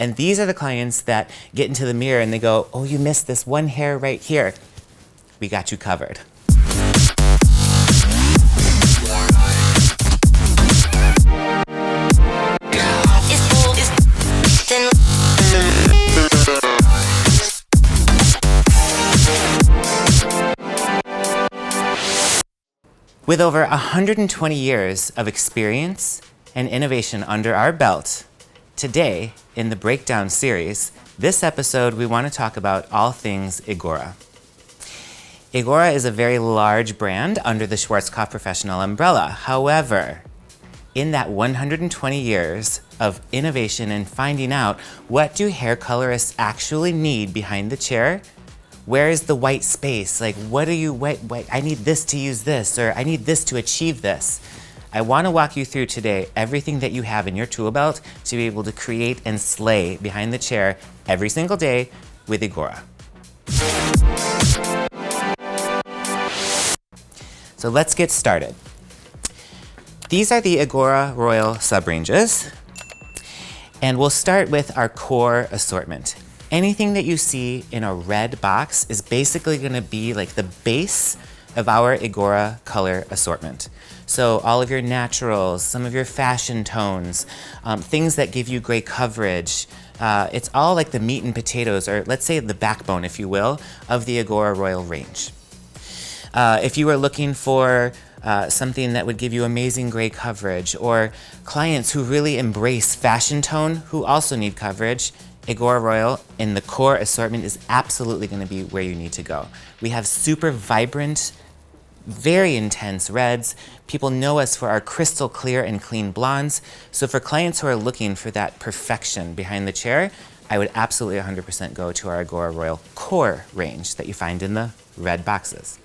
And these are the clients that get into the mirror and they go, oh, you missed this one hair right here. We got you covered. With over 120 years of experience and innovation under our belt, today in the Breakdown series, this episode we want to talk about all things Igora. Igora is a very large brand under the Schwarzkopf Professional umbrella. However, in that 120 years of innovation and finding out what do hair colorists actually need behind the chair, where is the white space? Like, what do you, I need this to use this, or I need this to achieve this. I want to walk you through today everything that you have in your tool belt to be able to create and slay behind the chair every single day with Igora. So let's get started. These are the Igora Royal sub-ranges, and we'll start with our core assortment. Anything that you see in a red box is basically going to be like the base of our Igora color assortment. So all of your naturals, some of your fashion tones, things that give you great coverage. It's all like the meat and potatoes, or let's say the backbone, if you will, of the Igora Royal range. If you are looking for something that would give you amazing gray coverage, or clients who really embrace fashion tone who also need coverage, Igora Royal in the core assortment is absolutely going to be where you need to go. We have super vibrant, very intense reds. People know us for our crystal clear and clean blondes. So for clients who are looking for that perfection behind the chair, I would absolutely 100% go to our Igora Royal core range that you find in the red boxes.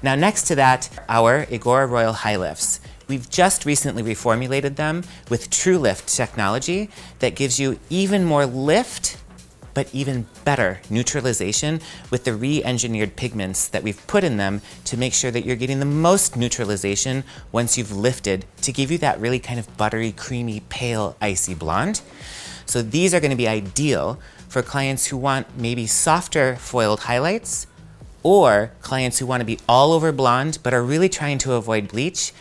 Now next to that, our Igora Royal Highlifts. We've just recently reformulated them with True Lift technology that gives you even more lift, but even better neutralization with the re-engineered pigments that we've put in them to make sure that you're getting the most neutralization once you've lifted to give you that really kind of buttery, creamy, pale, icy blonde. So these are going to be ideal for clients who want maybe softer foiled highlights, or clients who want to be all over blonde but are really trying to avoid bleach.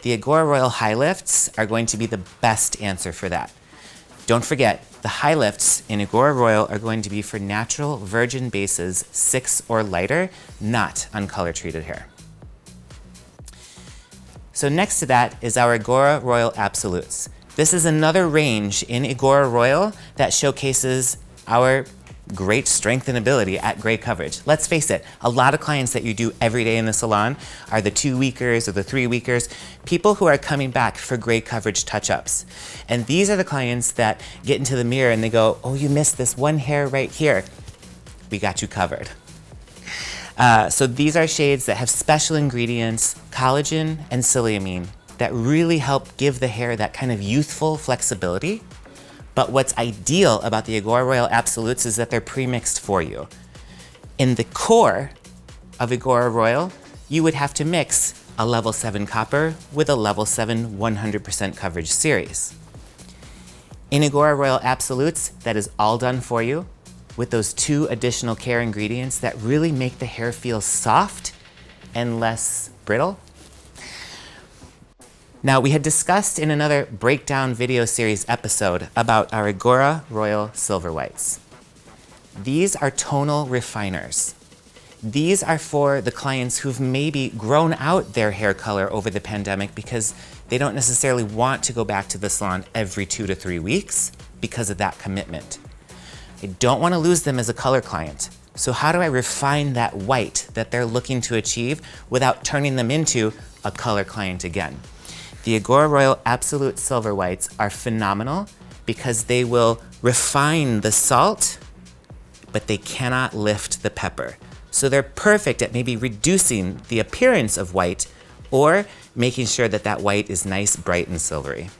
The Igora Royal Highlifts are going to be the best answer for that. Don't forget, the Highlifts in Igora Royal are going to be for natural virgin bases 6 or lighter, not uncolor treated hair. So next to that is our Igora Royal Absolutes. This is another range in Igora Royal that showcases our great strength and ability at gray coverage. Let's face it, a lot of clients that you do every day in the salon are the 2-weekers or the 3-weekers, people who are coming back for gray coverage touch-ups. And these are the clients that get into the mirror and they go, oh, you missed this one hair right here. We got you covered. So these are shades that have special ingredients, collagen and silyamine, that really help give the hair that kind of youthful flexibility. But what's ideal about the Igora Royal Absolutes is that they're pre-mixed for you. In the core of Igora Royal, you would have to mix a level 7 copper with a level 7 100% coverage series. In Igora Royal Absolutes, that is all done for you with those 2 additional care ingredients that really make the hair feel soft and less brittle. Now, we had discussed in another breakdown video series episode about our Igora Royal Silver Whites. These are tonal refiners. These are for the clients who've maybe grown out their hair color over the pandemic because they don't necessarily want to go back to the salon every 2 to 3 weeks because of that commitment. I don't want to lose them as a color client. So how do I refine that white that they're looking to achieve without turning them into a color client again? The Igora Royal Absolute Silver Whites are phenomenal because they will refine the salt, but they cannot lift the pepper. So they're perfect at maybe reducing the appearance of white or making sure that that white is nice, bright, and silvery.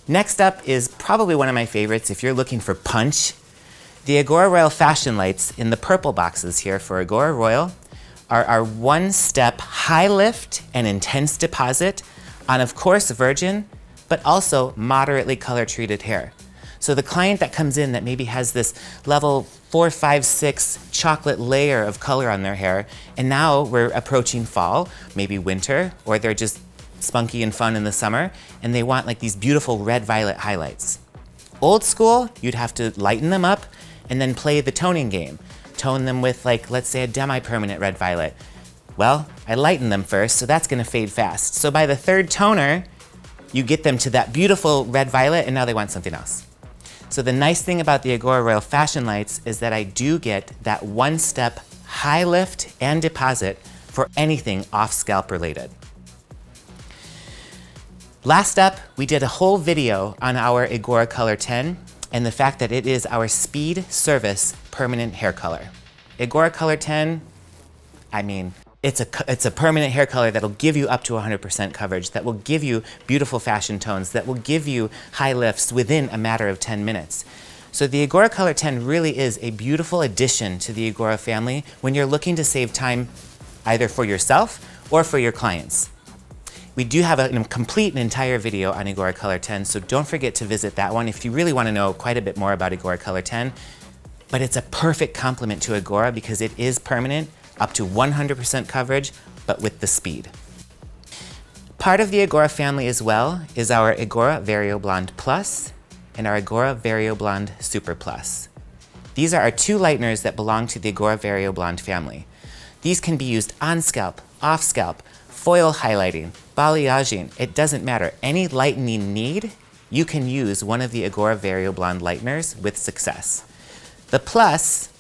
Next up is probably one of my favorites if you're looking for punch. The Igora Royal Fashion Lights in the purple boxes here for Igora Royal are our one-step high lift and intense deposit on, of course, virgin, but also moderately color treated hair. So the client that comes in that maybe has this level 4, 5, 6 chocolate layer of color on their hair, and now we're approaching fall, maybe winter, or they're just spunky and fun in the summer, and they want like these beautiful red-violet highlights. Old school, you'd have to lighten them up and then play the toning game. Tone them with, like, let's say a demi-permanent red-violet. Well, I lighten them first, so that's gonna fade fast. So by the third toner, you get them to that beautiful red-violet, and now they want something else. So the nice thing about the Igora Royal Fashion Lights is that I do get that one-step high lift and deposit for anything off-scalp related. Last up, we did a whole video on our Igora Color 10 and the fact that it is our speed service permanent hair color. Igora Color 10, I mean, it's a permanent hair color that'll give you up to 100% coverage, that will give you beautiful fashion tones, that will give you high lifts within a matter of 10 minutes. So the Igora Color 10 really is a beautiful addition to the Igora family when you're looking to save time either for yourself or for your clients. We do have a complete and entire video on Igora Color 10, so don't forget to visit that one if you really want to know quite a bit more about Igora Color 10. But it's a perfect complement to Igora because it is permanent, up to 100% coverage, but with the speed. Part of the Igora family as well is our Igora VARIO Blonde Plus and our Igora VARIO Blonde Super Plus. These are our two lighteners that belong to the Igora VARIO Blonde family. These can be used on scalp, off scalp, foil highlighting, balayaging, it doesn't matter. Any lightening need, you can use one of the Igora VARIO Blonde lighteners with success. The Plus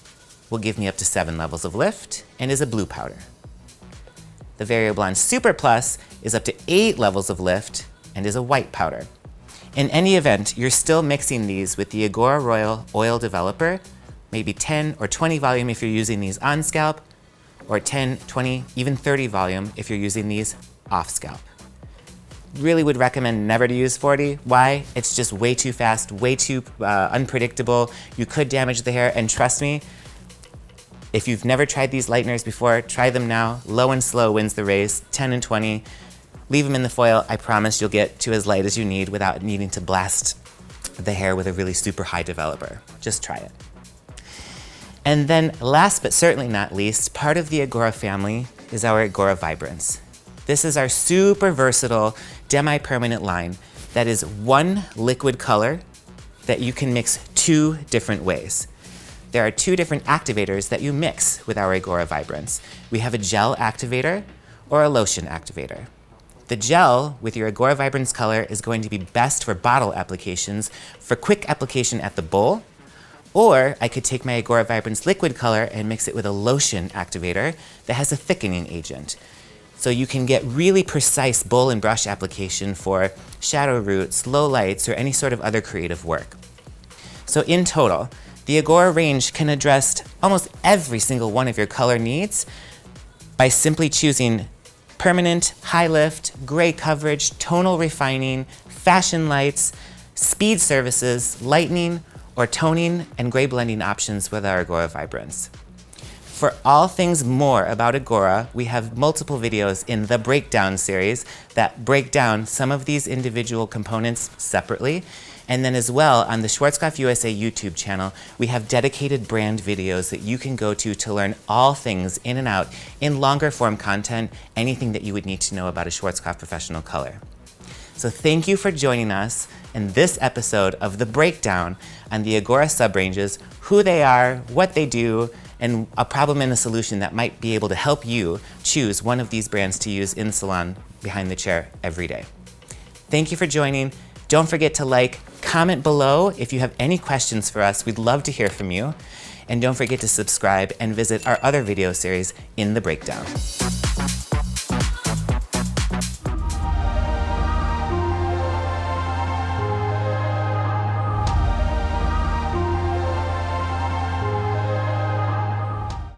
will give me up to 7 levels of lift and is a blue powder. The VARIO Blonde Super Plus is up to 8 levels of lift and is a white powder. In any event, you're still mixing these with the Igora Royal Oil Developer, maybe 10 or 20 volume if you're using these on scalp, or 10, 20, even 30 volume if you're using these off scalp. Really would recommend never to use 40. Why? It's just way too fast, way too unpredictable. You could damage the hair, and trust me, if you've never tried these lighteners before, try them now. Low and slow wins the race, 10 and 20. Leave them in the foil. I promise you'll get to as light as you need without needing to blast the hair with a really super high developer. Just try it. And then last but certainly not least, part of the Igora family is our Igora VIBRANCE. This is our super versatile demi-permanent line that is one liquid color that you can mix 2 different ways. There are 2 different activators that you mix with our Igora VIBRANCE. We have a gel activator or a lotion activator. The gel with your Igora VIBRANCE color is going to be best for bottle applications for quick application at the bowl, or I could take my Igora VIBRANCE liquid color and mix it with a lotion activator that has a thickening agent. So you can get really precise bowl and brush application for shadow roots, low lights, or any sort of other creative work. So in total, the Igora range can address almost every single one of your color needs by simply choosing permanent, high lift, gray coverage, tonal refining, fashion lights, speed services, lightening, or toning and gray blending options with our Igora VIBRANCE. For all things more about Igora, we have multiple videos in the Breakdown series that break down some of these individual components separately. And then as well, on the Schwarzkopf USA YouTube channel, we have dedicated brand videos that you can go to learn all things in and out in longer form content, anything that you would need to know about a Schwarzkopf professional color. So thank you for joining us in this episode of The Breakdown on the Igora sub-ranges, who they are, what they do, and a problem and a solution that might be able to help you choose one of these brands to use in the salon behind the chair every day. Thank you for joining. Don't forget to like, comment below if you have any questions for us. We'd love to hear from you. And don't forget to subscribe and visit our other video series in The Breakdown.